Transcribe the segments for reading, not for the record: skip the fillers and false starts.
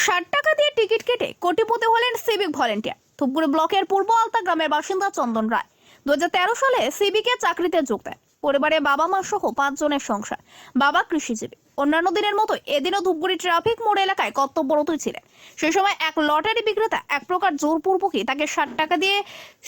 60 টাকা দিয়ে টিকিট কেটে কোটিপতি হলেন সিভিক ভলেন্টিয়ার। ধূপগুড়ি ব্লকের পূর্ব আলতা গ্রামের বাসিন্দা চন্দন রায় 2013 সালে সিভিকে চাকরিতে যোগ দেন। পরিবারে বাবা মা সহ 5 জনের সংসার। বাবা কৃষিজীবী। অন্যান্য দিনের মতো এদিনও ধূপগুড়ি ট্রাফিক মোড় এলাকায় কর্তব্যরত ছিলেন। সেই সময় এক লটারি বিক্রেতা এক প্রকার জোরপূর্বকই তাকে 60 টাকা দিয়ে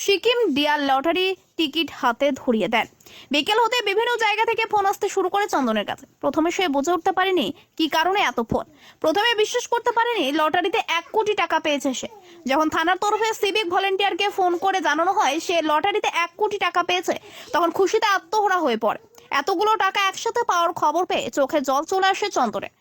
সিকিম ডিয়ার লটারি টিকিট হাতে ধরিয়ে দেন। বিকেল হতে বিভিন্ন জায়গা থেকে ফোন আসতে শুরু করে চন্দনের কাছে। প্রথমে সে বুঝে উঠতে পারেনি কি কারণে এত ফোন। প্রথমে বিশ্বাস করতে পারেনি লটারিতে 1 কোটি টাকা পেয়েছে সে। যখন থানার তরফে সিভিক ভলেন্টিয়ারকে ফোন করে জানানো হয় সে লটারিতে 1 কোটি টাকা পেয়েছে, তখন খুশিতে আত্মহারা হয়ে পড়ে। এতগুলো টাকা একসাথে পাওয়ার খবর পেয়ে চোখে জল চলে আসে চন্দনের।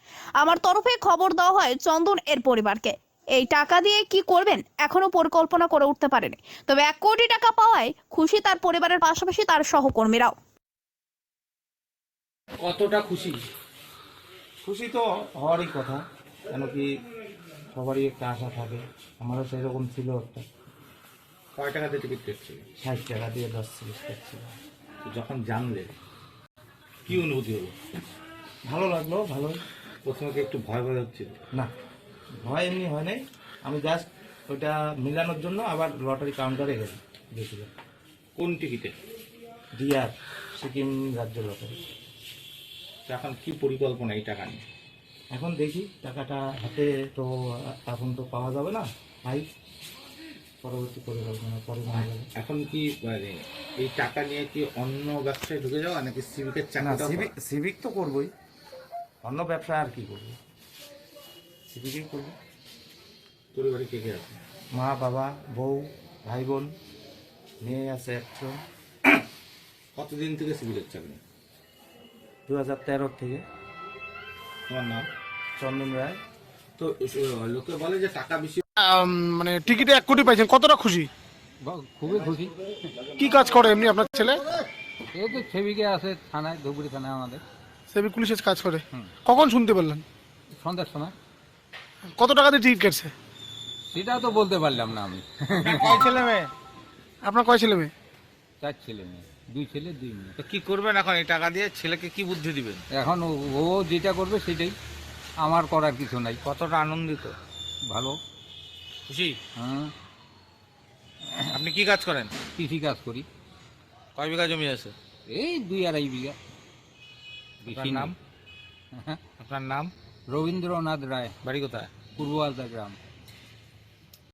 আমার তরফে খবর দেওয়া হয় চন্দন এর পরিবারকে। এই টাকা দিয়ে কি করবেন এখনো পরিকল্পনা করে উঠতে পারেনি, তবে 1 কোটি টাকা পাওয়ায় খুশি তার পরিবারের পাশাপাশি তার সহকর্মীরাও। কতটা খুশি? খুশি তো হওয়ারই কথা, কেন কি সবারই একটা আশা থাকে, আমারও সেরকম ছিল একটা। কয় টাকাতে টিকিট কেটেছিল? 60 টাকা দিয়ে 10 সিরিজ ছিল। যখন জানলে কি অনুভূতি হলো? ভালো লাগলো, ভালোই। প্রথমে কি একটু ভয় ভয় হচ্ছিল? না, ভয় এমনি হয় নাই, আমি জাস্ট ওইটা মিলানোর জন্য আবার লটারি কাউন্টারে গেছিলাম। কোন টিকিটে? ডিয়ার সিকিম রাজ্য লটারি। তো এখন কি পরিকল্পনা এই টাকা নিয়ে? এখন দেখি, টাকাটা হাতে তো এখন তো পাওয়া যাবে না, ভাই পরবর্তী পরিকল্পনা পরে নেওয়া যাবে। এখন কি মানে এই টাকা নিয়ে কি অন্য ব্যবসায় ঢুকে যাওয়া নাকি সিভিকের না, চাকরি? সিভিক তো করবোই, অন্য ব্যবসা আর কি করবো, সিভিকই করবো। পরিবারে কে কে আছে? মা বাবা বউ ভাই বোন, মেয়ে আছে একজন। কতদিন থেকে সিভিলের চাকরি? 2013 থেকে। তোমার নাম? চন্দন রায়। তো লোকে বলে যে টাকা বেশি। মানে টিকিটে 1 কোটি পাইছেন, কতটা খুশি? খুবই খুশি। কি কাজ করে এমনি আপনার ছেলে? এই তো সেবিকে আছে থানায়, ধুপগুড়ি থানায় আমাদের। সেবি পুলিশের কাজ করে। কখন শুনতে পারলেন? সন্ধ্যার সময়। কত টাকা দিয়ে টিকিট কাটছে? সেটাও তো বলতে পারলাম না আমি। কয় ছেলে মেয়ে? আপনার কয় ছেলে মেয়ে? 4 ছেলে মেয়ে, 2 ছেলে 2 মেয়ে। তো কি করবেন এখন এই টাকা দিয়ে? ছেলেকে কি বুদ্ধি দিবেন? এখন ও যেটা করবে সেটাই, আমার করার কিছু নাই। কতটা আনন্দিত? ভালো। খুশি? হ্যাঁ, আপনি কি কাজ করেন? কৃষি কাজ করি। কয় বিঘা জমি আছে? এই 2-2.5 বিঘা। আপনার বেশি নাম? নাম? আপনার নাম? রবীন্দ্রনাথ রায়, বাড়ি কোথায়? পূর্ব আলতা গ্রাম।